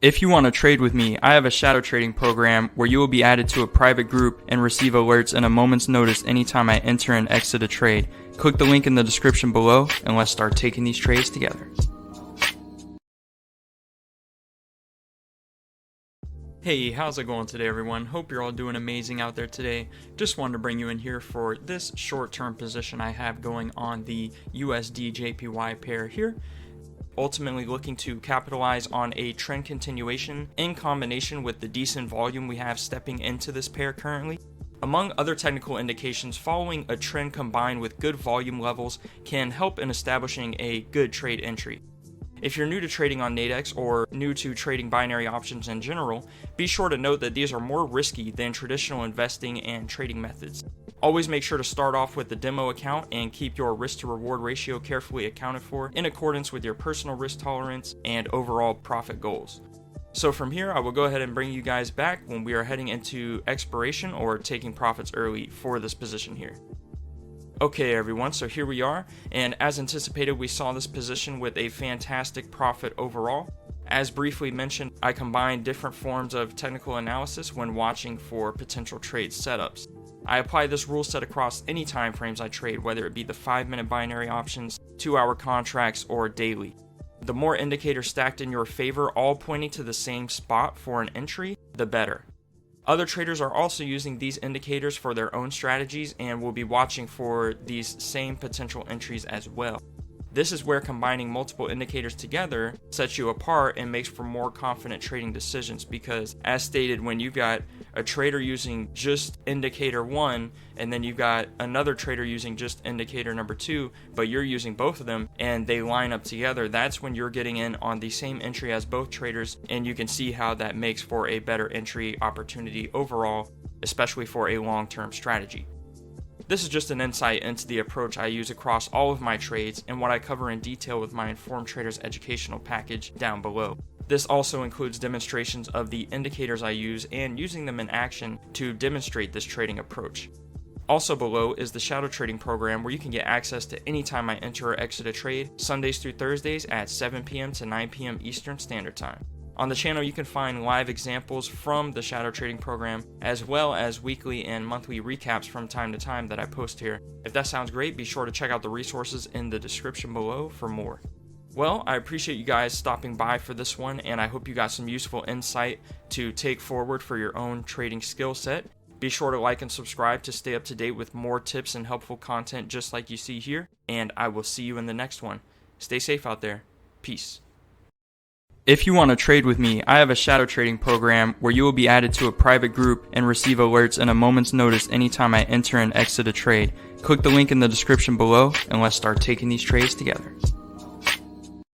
If you want to trade with me, I have a shadow trading program where you will be added to a private group and receive alerts in a moment's notice anytime I enter and exit a trade. Click the link in the description below and let's start taking these trades together. Hey, how's it going today, everyone? Hope you're all doing amazing out there today. Just wanted to bring you in here for this short-term position I have going on the USD JPY pair here. Ultimately looking to capitalize on a trend continuation in combination with the decent volume we have stepping into this pair currently. Among other technical indications, following a trend combined with good volume levels can help in establishing a good trade entry. If you're new to trading on NADEX or new to trading binary options in general, be sure to note that these are more risky than traditional investing and trading methods. Always make sure to start off with the demo account and keep your risk to reward ratio carefully accounted for in accordance with your personal risk tolerance and overall profit goals. So from here, I will go ahead and bring you guys back when we are heading into expiration or taking profits early for this position here. Okay everyone, so here we are, and as anticipated we saw this position with a fantastic profit overall. As briefly mentioned, I combine different forms of technical analysis when watching for potential trade setups. I apply this rule set across any time frames I trade, whether it be the 5-minute binary options, 2-hour contracts, or daily. The more indicators stacked in your favor, all pointing to the same spot for an entry, the better. Other traders are also using these indicators for their own strategies and will be watching for these same potential entries as well. This is where combining multiple indicators together sets you apart and makes for more confident trading decisions, because as stated, when you've got a trader using just indicator 1 and then you've got another trader using just indicator number 2, but you're using both of them and they line up together, that's when you're getting in on the same entry as both traders, and you can see how that makes for a better entry opportunity overall, especially for a long-term strategy. This is just an insight into the approach I use across all of my trades and what I cover in detail with my Informed Traders educational package down below. This also includes demonstrations of the indicators I use and using them in action to demonstrate this trading approach. Also below is the shadow trading program where you can get access to any time I enter or exit a trade, Sundays through Thursdays at 7 p.m. to 9 p.m. Eastern Standard Time. On the channel you can find live examples from the shadow trading program, as well as weekly and monthly recaps from time to time that I post here. If that sounds great, be sure to check out the resources in the description below for more. Well, I appreciate you guys stopping by for this one, and I hope you got some useful insight to take forward for your own trading skill set. Be sure to like and subscribe to stay up to date with more tips and helpful content just like you see here, and I will see you in the next one. Stay safe out there. Peace. If you want to trade with me, I have a shadow trading program where you will be added to a private group and receive alerts in a moment's notice anytime I enter and exit a trade. Click the link in the description below and let's start taking these trades together.